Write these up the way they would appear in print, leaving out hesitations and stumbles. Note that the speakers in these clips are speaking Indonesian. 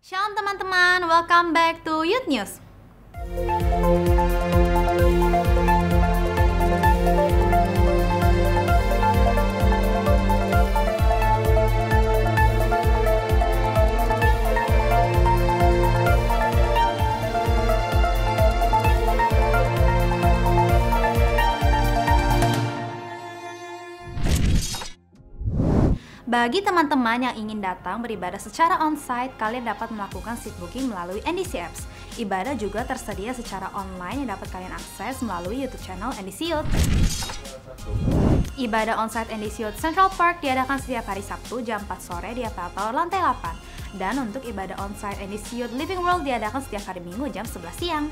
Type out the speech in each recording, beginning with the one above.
Shalom teman-teman, welcome back to Youth News. Bagi teman-teman yang ingin datang beribadah secara onsite, kalian dapat melakukan seat booking melalui NDC Apps. Ibadah juga tersedia secara online yang dapat kalian akses melalui YouTube channel NDC Youth. Ibadah onsite NDC Youth Central Park diadakan setiap hari Sabtu jam 4 sore di Eiffel Tower lantai 8. Dan untuk ibadah onsite NDC Youth Living World diadakan setiap hari Minggu jam 11 siang.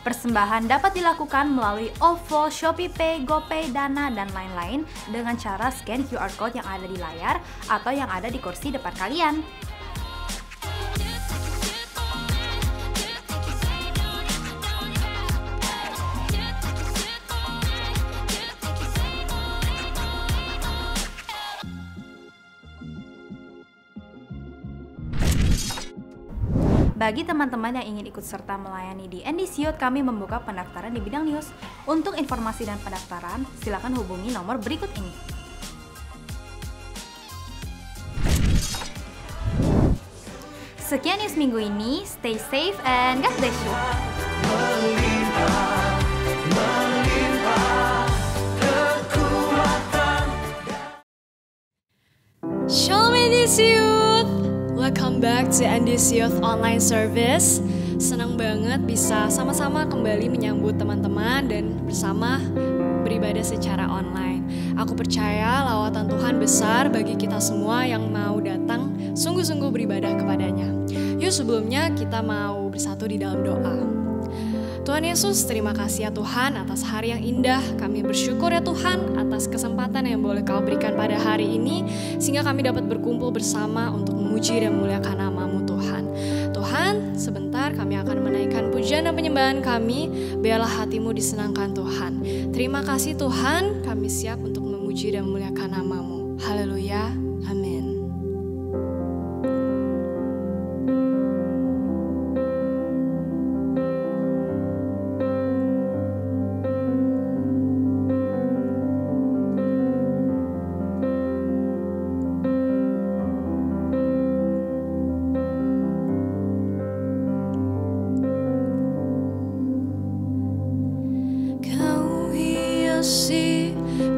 Persembahan dapat dilakukan melalui OVO, ShopeePay, GoPay, Dana, dan lain-lain dengan cara scan QR Code yang ada di layar atau yang ada di kursi depan kalian. Bagi teman-teman yang ingin ikut serta melayani di NDC Youth, kami membuka pendaftaran di bidang news. Untuk informasi dan pendaftaran, silakan hubungi nomor berikut ini. Sekian news minggu ini, stay safe and God bless you. Shalom NDC Youth, welcome back to NDC Youth Online Service. Senang banget bisa sama-sama kembali menyambut teman-teman dan bersama beribadah secara online. Aku percaya lawatan Tuhan besar bagi kita semua yang mau datang sungguh-sungguh beribadah kepadanya. Yuk sebelumnya kita mau bersatu di dalam doa. Tuhan Yesus, terima kasih ya Tuhan atas hari yang indah. Kami bersyukur ya Tuhan atas kesempatan yang boleh Kau berikan pada hari ini, sehingga kami dapat berkumpul bersama untuk memuji dan memuliakan nama-Mu Tuhan. Tuhan, sebentar kami akan menaikkan pujian dan penyembahan kami. Biarlah hati-Mu disenangkan Tuhan. Terima kasih Tuhan, kami siap untuk memuji dan memuliakan nama-Mu. Haleluya, amin.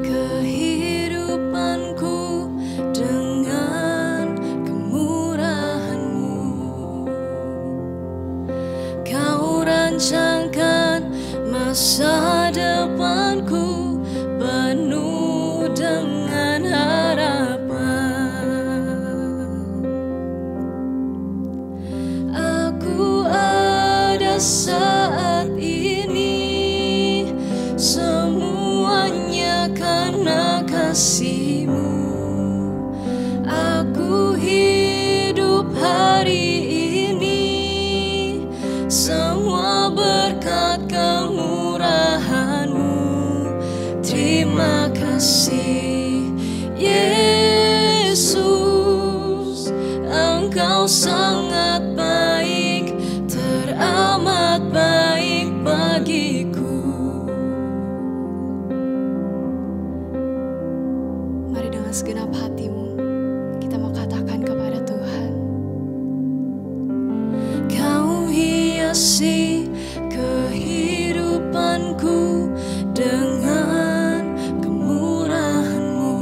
Kehidupanku dengan kemurahan-Mu. Kau rancangkan masa depanku penuh dengan harapan. Aku ada saat ini semuanya karena kasih-Mu. Aku hidup hari ini semua berkat kemurahan-Mu. Terima kasih Yesus, Engkau sangat baik, teramat baik bagiku. Mari dengan segenap hati-Mu kita mau katakan kepada Tuhan. Kau hiasi kehidupanku dengan kemurahan-Mu.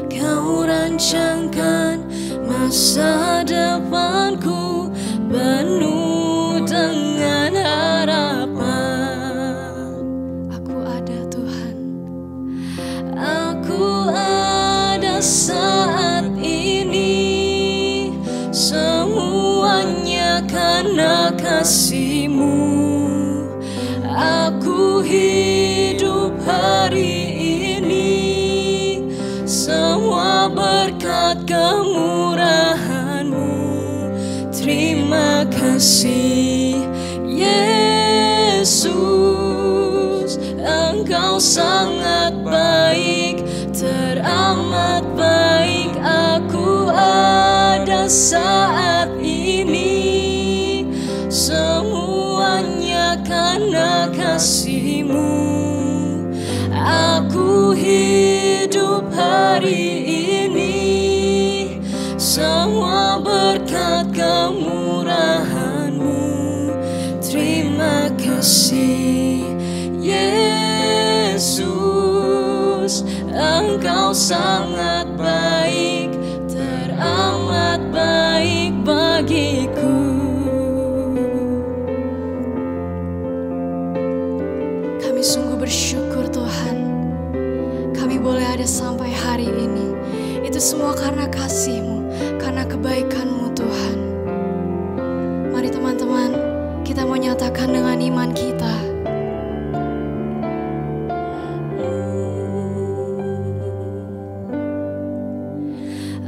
Kau rancangkan masa depanku penuh dengan harapan. Aku ada Tuhan. Aku ada saat ini semuanya karena kasih-Mu. Aku hidup hari ini semua berkat kemurahan-Mu. Terima kasih Yesus, Engkau sangat baik, teramat baik saat ini, semuanya karena kasih-Mu. Aku hidup hari ini, semua berkat kemurahan-Mu. Terima kasih Yesus, Engkau sangat baik, teramat baik bagiku. Kami sungguh bersyukur Tuhan, kami boleh ada sampai hari ini. Itu semua karena kasih-Mu, karena kebaikan-Mu Tuhan. Mari teman-teman, kita mau nyatakan dengan iman kita.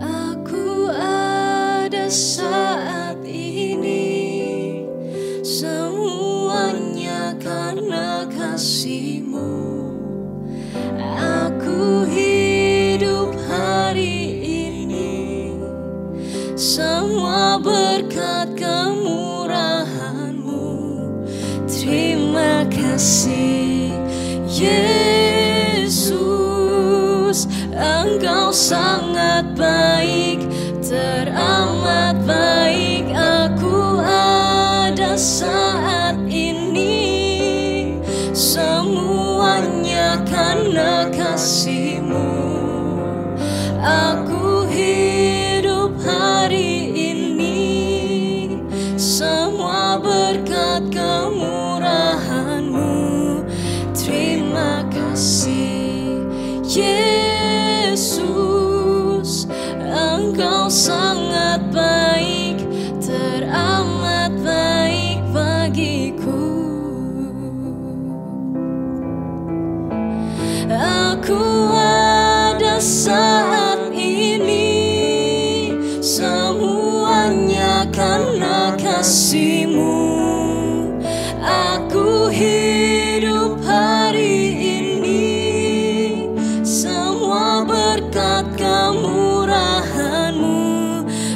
Aku ada saat ini, semuanya karena kasih-Mu. Aku hidup hari ini, semua berkat kemurahan-Mu. Terima kasih Yesus, Engkau sangat baik, teramat baik. Aku ada saat ini, semuanya karena kasih-Mu. Aku hidup hari ini, semua berkat kemurahan-Mu. Terima kasih Yesus, Engkau sangat baik, teramat baik bagiku. Aku ada saat ini, semuanya karena kasih-Mu. Aku hidup hari ini, semua berkat kemurahan-Mu.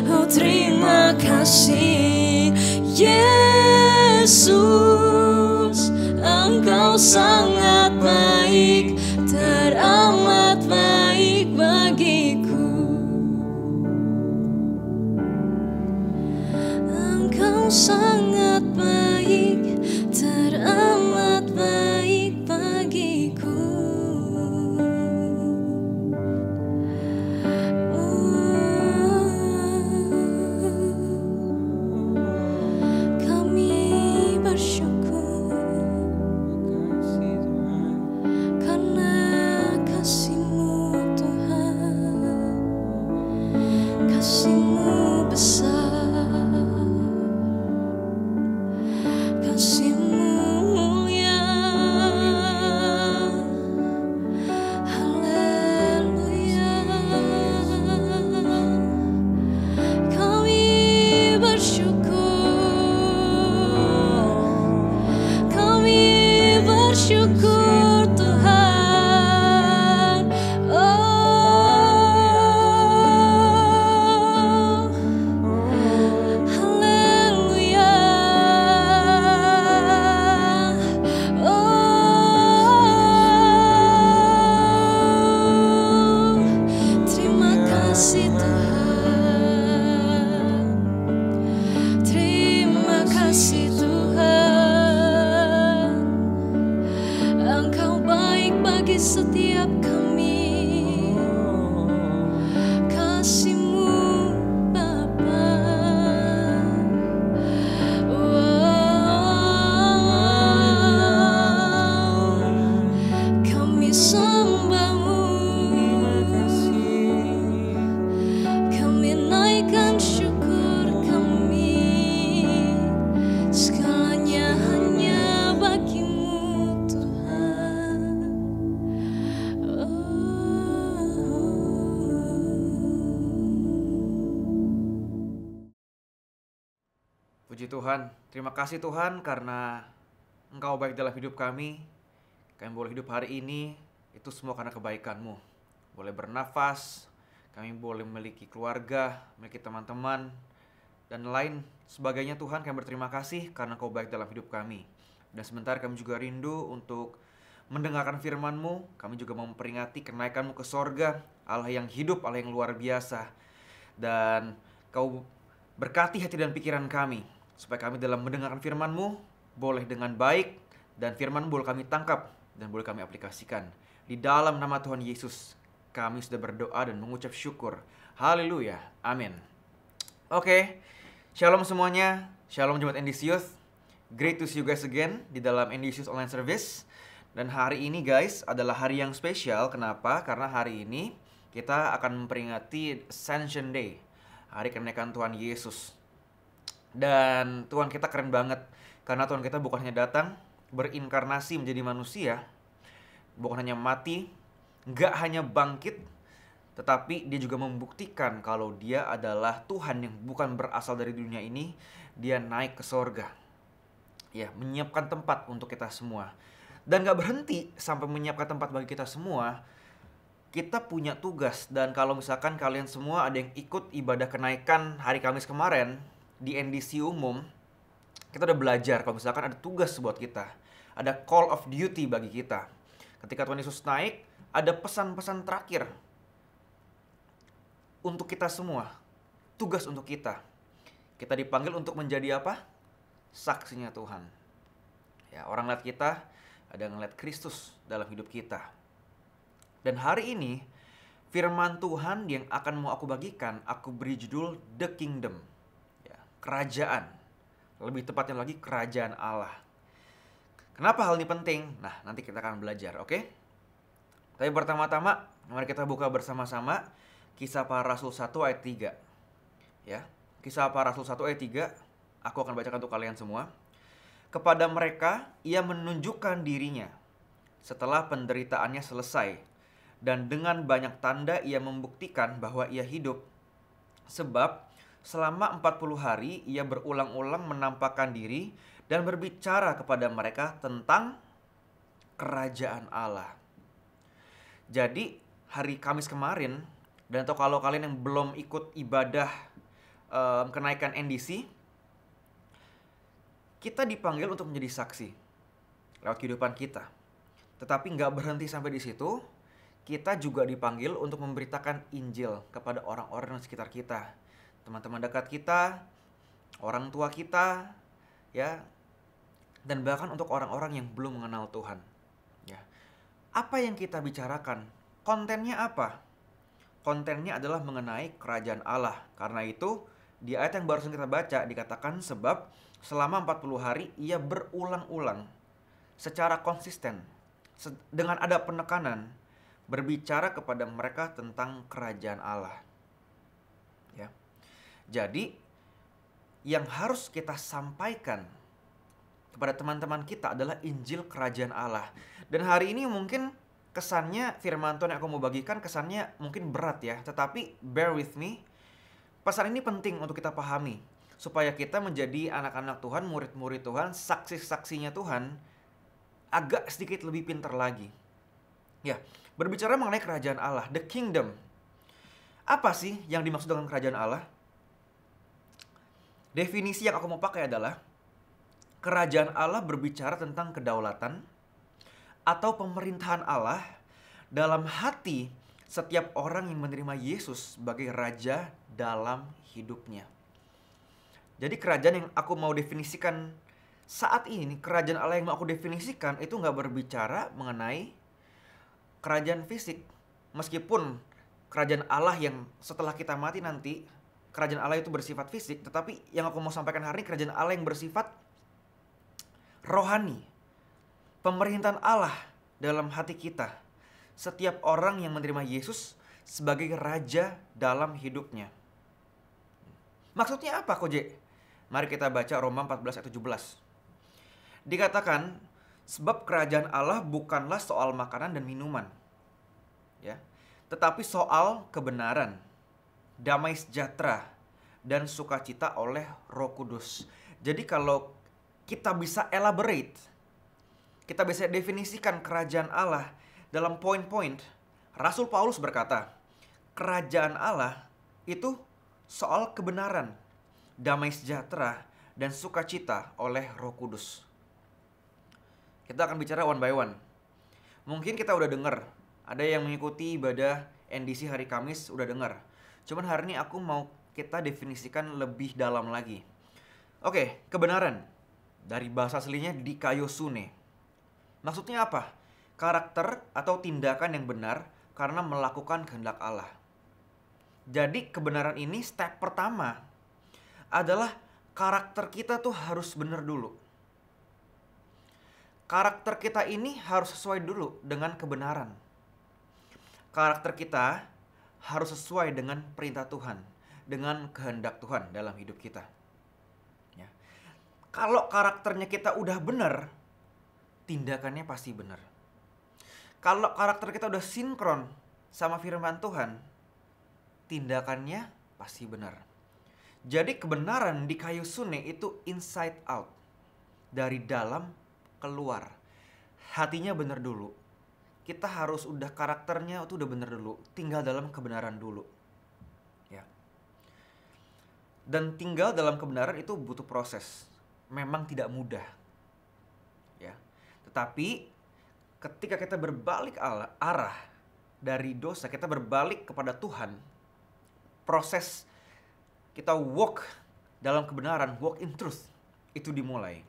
Oh, terima kasih Yesus, Engkau sangat baik, teramat baik bagiku. Engkau sangat baik, teramat baik bagiku. Kami bersyukur karena kasih-Mu Tuhan, kasih-Mu besar, kasih-Mu mulia. Haleluya. Kami bersyukur Tuhan. Oh, haleluya. Oh, terima kasih Tuhan. Terima kasih Tuhan, Engkau baik bagi setiap kami. Kasih-Mu Bapa, wow, kami sembah-Mu, kami naikkan syukur kami, segalanya hanya bagi-Mu Tuhan. Puji Tuhan, terima kasih Tuhan karena Engkau baik dalam hidup kami. Kami boleh hidup hari ini, itu semua karena kebaikan-Mu. Boleh bernafas, Kami boleh memiliki keluarga, memiliki teman-teman, dan lain sebagainya. Tuhan, kami berterima kasih karena Kau baik dalam hidup kami. Dan sebentar kami juga rindu untuk mendengarkan firman-Mu. Kami juga memperingati kenaikan-Mu ke sorga, Allah yang hidup, Allah yang luar biasa. Dan Kau berkati hati dan pikiran kami, supaya kami dalam mendengarkan firman-Mu boleh dengan baik, dan firman-Mu boleh kami tangkap dan boleh kami aplikasikan. Di dalam nama Tuhan Yesus kami sudah berdoa dan mengucap syukur. Haleluya, amin. Oke, shalom semuanya. Shalom Jemaat NDC Youth. Great to see you guys again di dalam NDC Youth Online Service. Dan hari ini guys adalah hari yang spesial. Kenapa? Karena hari ini kita akan memperingati Ascension Day, hari kenaikan Tuhan Yesus. Dan Tuhan kita keren banget, karena Tuhan kita bukan hanya datang berinkarnasi menjadi manusia, bukan hanya mati, gak hanya bangkit, tetapi dia juga membuktikan kalau dia adalah Tuhan yang bukan berasal dari dunia ini. Dia naik ke sorga, ya, menyiapkan tempat untuk kita semua. Dan gak berhenti sampai menyiapkan tempat bagi kita semua. Kita punya tugas. Dan kalau misalkan kalian semua ada yang ikut ibadah kenaikan hari Kamis kemarin di NDC umum, kita udah belajar kalau misalkan ada tugas buat kita, ada call of duty bagi kita. Ketika Tuhan Yesus naik, ada pesan-pesan terakhir untuk kita semua. Tugas untuk kita. Kita dipanggil untuk menjadi apa? Saksinya Tuhan. Ya, orang lihat kita, ada yang ngeliat Kristus dalam hidup kita. Dan hari ini, firman Tuhan yang akan mau aku bagikan, aku beri judul The Kingdom. Ya, kerajaan. Lebih tepatnya lagi, kerajaan Allah. Kenapa hal ini penting? Nah, nanti kita akan belajar, oke? Tapi pertama-tama, mari kita buka bersama-sama Kisah Para Rasul 1 ayat 3. Ya, Kisah Para Rasul 1 ayat 3, aku akan bacakan untuk kalian semua. Kepada mereka, ia menunjukkan dirinya setelah penderitaannya selesai. Dan dengan banyak tanda ia membuktikan bahwa ia hidup. Sebab selama 40 hari ia berulang-ulang menampakkan diri dan berbicara kepada mereka tentang kerajaan Allah. Jadi hari Kamis kemarin, dan atau kalau kalian yang belum ikut ibadah kenaikan NDC, kita dipanggil untuk menjadi saksi lewat kehidupan kita. Tetapi nggak berhenti sampai di situ, kita juga dipanggil untuk memberitakan Injil kepada orang-orang di sekitar kita, teman-teman dekat kita, orang tua kita, ya, dan bahkan untuk orang-orang yang belum mengenal Tuhan. Ya. Apa yang kita bicarakan? Kontennya apa? Kontennya adalah mengenai kerajaan Allah. Karena itu, di ayat yang barusan kita baca dikatakan sebab selama 40 hari ia berulang-ulang secara konsisten dengan ada penekanan berbicara kepada mereka tentang kerajaan Allah. Ya. Jadi yang harus kita sampaikan kepada teman-teman kita adalah Injil kerajaan Allah. Dan hari ini mungkin kesannya firman Tuhan yang aku mau bagikan kesannya mungkin berat ya, tetapi bear with me. Pesan ini penting untuk kita pahami supaya kita menjadi anak-anak Tuhan, murid-murid Tuhan, saksi-saksinya Tuhan agak sedikit lebih pintar lagi. Ya, berbicara mengenai kerajaan Allah, the kingdom. Apa sih yang dimaksud dengan kerajaan Allah? Definisi yang aku mau pakai adalah kerajaan Allah berbicara tentang kedaulatan atau pemerintahan Allah dalam hati setiap orang yang menerima Yesus sebagai raja dalam hidupnya. Jadi kerajaan yang aku mau definisikan saat ini, kerajaan Allah yang mau aku definisikan itu nggak berbicara mengenai kerajaan fisik. Meskipun kerajaan Allah yang setelah kita mati nanti, kerajaan Allah itu bersifat fisik, tetapi yang aku mau sampaikan hari ini kerajaan Allah yang bersifat rohani. Pemerintahan Allah dalam hati kita. Setiap orang yang menerima Yesus sebagai raja dalam hidupnya. Maksudnya apa, Koje? Mari kita baca Roma 14 ayat 17. Dikatakan, sebab kerajaan Allah bukanlah soal makanan dan minuman, ya, tetapi soal kebenaran, damai sejahtera, dan sukacita oleh Roh Kudus. Jadi kalau kita bisa elaborate, kita bisa definisikan kerajaan Allah dalam poin-poin. Rasul Paulus berkata, kerajaan Allah itu soal kebenaran, damai sejahtera, dan sukacita oleh Roh Kudus. Kita akan bicara one by one. Mungkin kita udah dengar, ada yang mengikuti ibadah NDC hari Kamis udah dengar. Cuman hari ini aku mau kita definisikan lebih dalam lagi. Oke, kebenaran. Dari bahasa aslinya dikaiosune. Maksudnya apa? Karakter atau tindakan yang benar karena melakukan kehendak Allah. Jadi kebenaran ini step pertama adalah karakter kita tuh harus benar dulu. Karakter kita ini harus sesuai dulu dengan kebenaran. Karakter kita harus sesuai dengan perintah Tuhan, dengan kehendak Tuhan dalam hidup kita. Ya. Kalau karakternya kita udah benar, tindakannya pasti benar. Kalau karakter kita udah sinkron sama firman Tuhan, tindakannya pasti benar. Jadi kebenaran dikaiosune itu inside out. Dari dalam keluar. Hatinya benar dulu. Kita harus udah karakternya itu udah benar dulu. Tinggal dalam kebenaran dulu. Ya. Dan tinggal dalam kebenaran itu butuh proses. Memang tidak mudah. Ya. Tetapi ketika kita berbalik arah dari dosa, kita berbalik kepada Tuhan, proses kita walk dalam kebenaran, walk in truth, itu dimulai.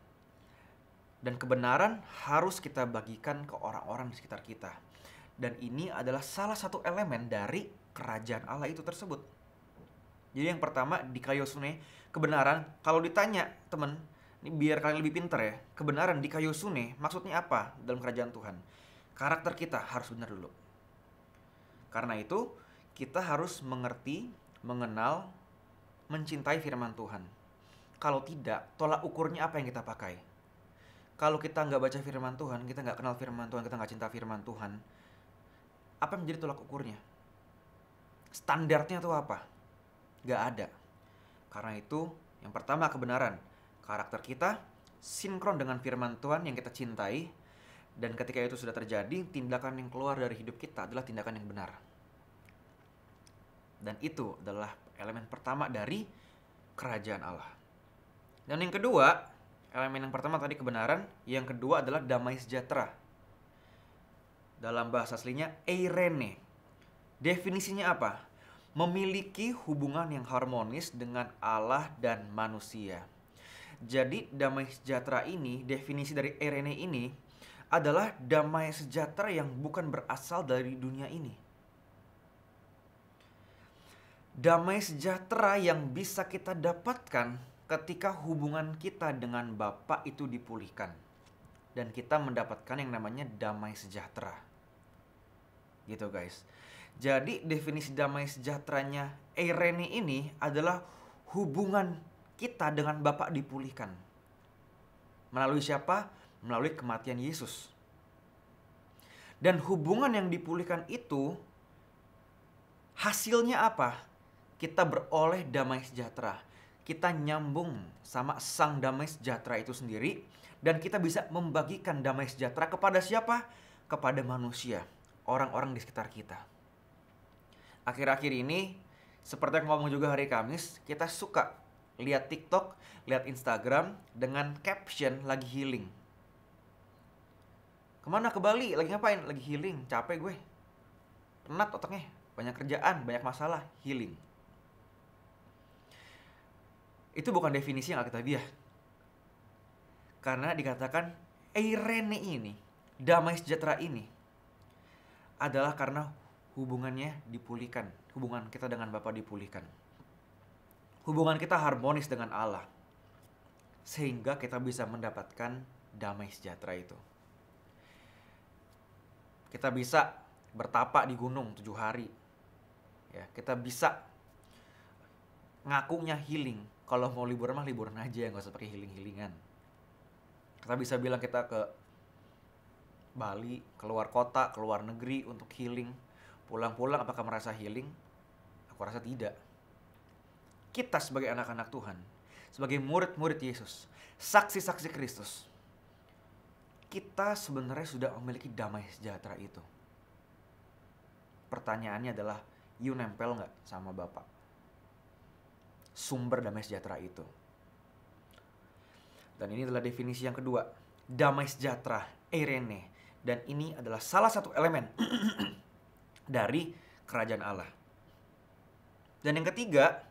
Dan kebenaran harus kita bagikan ke orang-orang di sekitar kita. Dan ini adalah salah satu elemen dari kerajaan Allah itu tersebut. Jadi yang pertama, dikaiosune, kebenaran. Kalau ditanya, teman, ini biar kalian lebih pintar ya. Kebenaran dikaiosune, maksudnya apa dalam kerajaan Tuhan? Karakter kita harus benar dulu. Karena itu, kita harus mengerti, mengenal, mencintai firman Tuhan. Kalau tidak, tolak ukurnya apa yang kita pakai? Kalau kita nggak baca firman Tuhan, kita nggak kenal firman Tuhan, kita nggak cinta firman Tuhan, apa yang menjadi tolak ukurnya? Standarnya tuh apa? Nggak ada. Karena itu, yang pertama kebenaran. Karakter kita sinkron dengan firman Tuhan yang kita cintai. Dan ketika itu sudah terjadi, tindakan yang keluar dari hidup kita adalah tindakan yang benar. Dan itu adalah elemen pertama dari kerajaan Allah. Dan yang kedua, elemen yang pertama tadi kebenaran, yang kedua adalah damai sejahtera. Dalam bahasa aslinya eirene. Definisinya apa? Memiliki hubungan yang harmonis dengan Allah dan manusia. Jadi damai sejahtera ini, definisi dari eirene ini adalah damai sejahtera yang bukan berasal dari dunia ini. Damai sejahtera yang bisa kita dapatkan ketika hubungan kita dengan Bapa itu dipulihkan. Dan kita mendapatkan yang namanya damai sejahtera. Gitu guys. Jadi definisi damai sejahteranya eirene ini adalah hubungan kita dengan Bapa dipulihkan. Melalui siapa? Melalui kematian Yesus. Dan hubungan yang dipulihkan itu hasilnya apa? Kita beroleh damai sejahtera. Kita nyambung sama sang damai sejahtera itu sendiri. Dan kita bisa membagikan damai sejahtera kepada siapa? Kepada manusia. Orang-orang di sekitar kita. Akhir-akhir ini, seperti yang ngomong juga hari Kamis, kita suka lihat TikTok, lihat Instagram dengan caption lagi healing. Kemana? Ke Bali? Lagi ngapain? Lagi healing. Capek gue. Penat otaknya. Banyak kerjaan, banyak masalah. Healing. Itu bukan definisi yang Alkitabiah. Karena dikatakan eirene ini, damai sejahtera ini, adalah karena hubungannya dipulihkan. Hubungan kita dengan Bapa dipulihkan. Hubungan kita harmonis dengan Allah. Sehingga kita bisa mendapatkan damai sejahtera itu. Kita bisa bertapa di gunung 7 hari. Ya, kita bisa ngakunya healing. Kalau mau liburan mah liburan aja, nggak usah pakai healing-healingan. Kita bisa bilang kita ke Bali, keluar kota, keluar negeri untuk healing. Pulang-pulang apakah merasa healing? Aku rasa tidak. Kita sebagai anak-anak Tuhan, sebagai murid-murid Yesus, saksi-saksi Kristus, kita sebenarnya sudah memiliki damai sejahtera itu. Pertanyaannya adalah, You nempel nggak sama Bapa? Sumber damai sejahtera itu. Dan ini adalah definisi yang kedua. Damai sejahtera, eirene. Dan ini adalah salah satu elemen dari kerajaan Allah. Dan yang ketiga,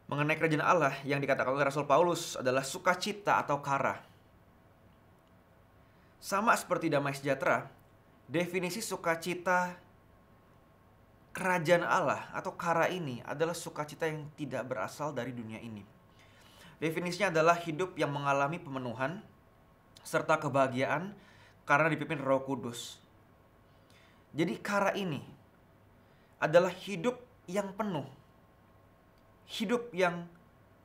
mengenai kerajaan Allah yang dikatakan oleh Rasul Paulus adalah sukacita atau kara. Sama seperti damai sejahtera, definisi sukacita kerajaan Allah atau kara ini adalah sukacita yang tidak berasal dari dunia ini. Definisinya adalah hidup yang mengalami pemenuhan serta kebahagiaan karena dipimpin Roh Kudus. Jadi kara ini adalah hidup yang penuh, hidup yang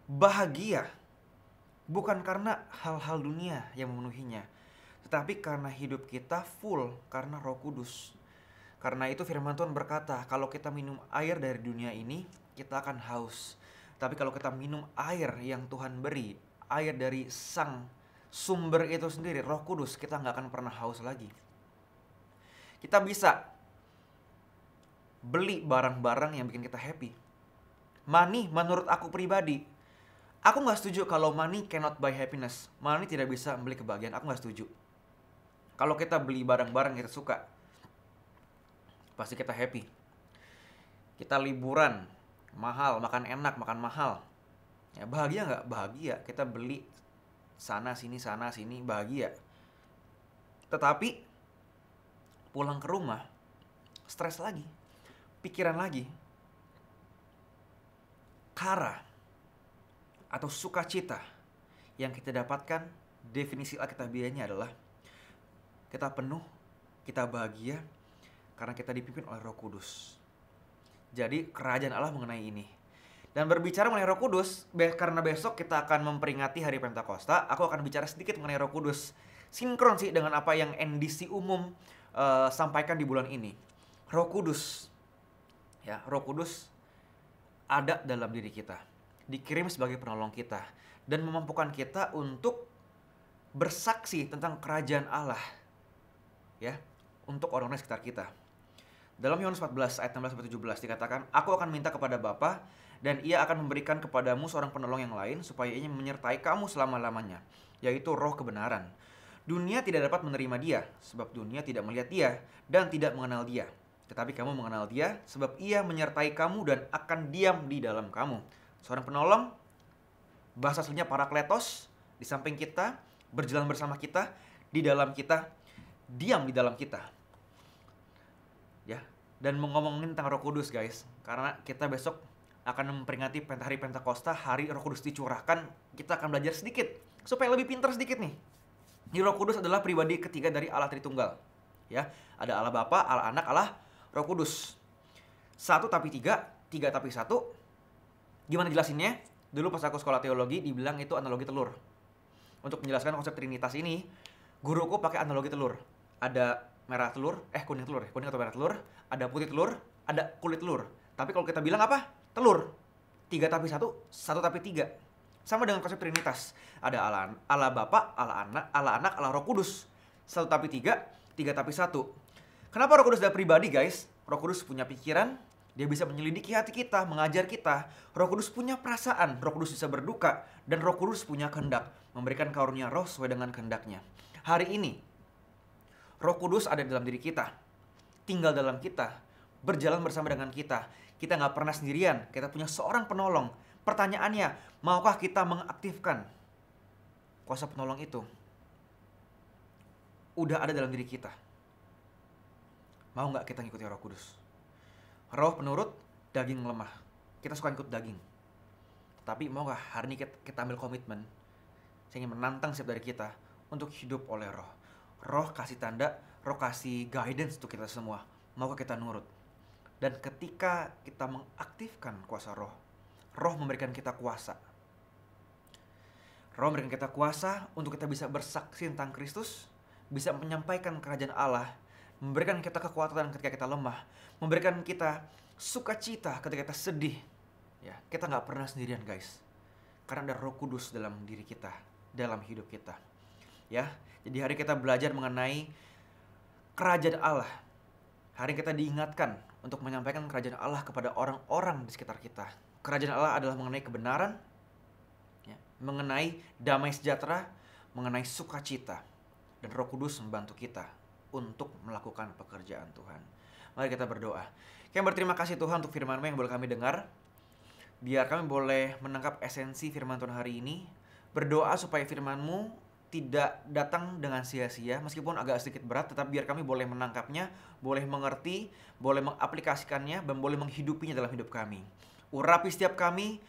bahagia, bukan karena hal-hal dunia yang memenuhinya, tetapi karena hidup kita full karena Roh Kudus. Karena itu firman Tuhan berkata, kalau kita minum air dari dunia ini, kita akan haus. Tapi kalau kita minum air yang Tuhan beri, air dari sang sumber itu sendiri, Roh Kudus, kita nggak akan pernah haus lagi. Kita bisa beli barang-barang yang bikin kita happy. Money menurut aku pribadi, aku nggak setuju kalau money cannot buy happiness. Money tidak bisa membeli kebahagiaan, aku nggak setuju. Kalau kita beli barang-barang yang kita suka, pasti kita happy. Kita liburan, mahal, makan enak, makan mahal. Ya, bahagia nggak? Bahagia. Kita beli sana sini, bahagia. Tetapi pulang ke rumah, stres lagi, pikiran lagi. Kara atau sukacita yang kita dapatkan, definisi alkitabiahnya adalah kita penuh, kita bahagia karena kita dipimpin oleh Roh Kudus. Jadi kerajaan Allah mengenai ini. Dan berbicara mengenai Roh Kudus, karena besok kita akan memperingati hari Pentakosta, aku akan bicara sedikit mengenai Roh Kudus. Sinkron sih dengan apa yang NDC umum sampaikan di bulan ini. Roh Kudus, ya, Roh Kudus ada dalam diri kita, dikirim sebagai penolong kita dan memampukan kita untuk bersaksi tentang kerajaan Allah, ya, untuk orang-orang sekitar kita. Dalam Yohanes 14 ayat 16-17 dikatakan, aku akan minta kepada Bapa dan ia akan memberikan kepadamu seorang penolong yang lain supaya ia menyertai kamu selama-lamanya, yaitu Roh kebenaran. Dunia tidak dapat menerima dia sebab dunia tidak melihat dia dan tidak mengenal dia. Tetapi kamu mengenal dia sebab ia menyertai kamu dan akan diam di dalam kamu. Seorang penolong, bahasa aslinya parakletos, di samping kita, berjalan bersama kita, di dalam kita, diam di dalam kita. Ya, dan ngomongin tentang Roh Kudus guys, karena kita besok akan memperingati hari Pentakosta, hari Roh Kudus dicurahkan. Kita akan belajar sedikit supaya lebih pintar sedikit nih. Jadi Roh Kudus adalah pribadi ketiga dari Allah Tritunggal. Ya, ada Allah Bapa, Allah Anak, Allah Roh Kudus. Satu tapi tiga, tiga tapi satu. Gimana jelasinnya? Dulu pas aku sekolah teologi dibilang itu analogi telur. Untuk menjelaskan konsep Trinitas ini, guruku pakai analogi telur. Ada merah telur, kuning telur, kuning atau merah telur, ada putih telur, ada kulit telur. Tapi kalau kita bilang apa? Telur. Tiga tapi satu, satu tapi tiga. Sama dengan konsep Trinitas. Ada Allah Bapa, Allah Anak, Allah Roh Kudus. Satu tapi tiga, tiga tapi satu. Kenapa Roh Kudus adalah pribadi guys? Roh Kudus punya pikiran, dia bisa menyelidiki hati kita, mengajar kita. Roh Kudus punya perasaan, Roh Kudus bisa berduka, dan Roh Kudus punya kehendak, memberikan karunia roh sesuai dengan kehendaknya. Hari ini, Roh Kudus ada dalam diri kita, tinggal dalam kita, berjalan bersama dengan kita. Kita nggak pernah sendirian, kita punya seorang penolong. Pertanyaannya, maukah kita mengaktifkan kuasa penolong itu? Udah ada dalam diri kita. Mau nggak kita ngikuti Roh Kudus? Roh penurut, daging lemah. Kita suka ikut daging. Tapi mau nggak hari ini kita ambil komitmen? Saya ingin menantang setiap dari kita untuk hidup oleh Roh. Roh kasih tanda, Roh kasih guidance untuk kita semua. Maukah kita nurut? Dan ketika kita mengaktifkan kuasa Roh, Roh memberikan kita kuasa. Roh memberikan kita kuasa untuk kita bisa bersaksi tentang Kristus, bisa menyampaikan kerajaan Allah, memberikan kita kekuatan ketika kita lemah, memberikan kita sukacita ketika kita sedih. Ya, kita nggak pernah sendirian guys, karena ada Roh Kudus dalam diri kita, dalam hidup kita. Ya, jadi hari kita belajar mengenai kerajaan Allah. Hari ini kita diingatkan untuk menyampaikan kerajaan Allah kepada orang-orang di sekitar kita. Kerajaan Allah adalah mengenai kebenaran, ya, mengenai damai sejahtera, mengenai sukacita. Dan Roh Kudus membantu kita untuk melakukan pekerjaan Tuhan. Mari kita berdoa. Kami berterima kasih Tuhan untuk firman-Mu yang boleh kami dengar. Biar kami boleh menangkap esensi firman Tuhan hari ini. Berdoa supaya firman-Mu tidak datang dengan sia-sia, meskipun agak sedikit berat, tetapi biar kami boleh menangkapnya, boleh mengerti, boleh mengaplikasikannya, dan boleh menghidupinya dalam hidup kami. Urapi setiap kami,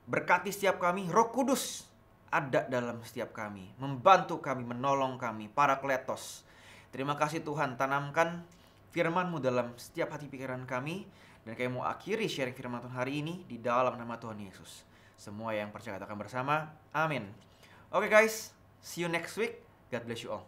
berkati setiap kami, Roh Kudus ada dalam setiap kami, membantu kami, menolong kami, Parakletos. Terima kasih Tuhan, tanamkan firman-Mu dalam setiap hati pikiran kami, dan kami mau akhiri sharing firman Tuhan hari ini di dalam nama Tuhan Yesus. Semua yang percaya katakan bersama, amin. Oke guys, see you next week. God bless you all.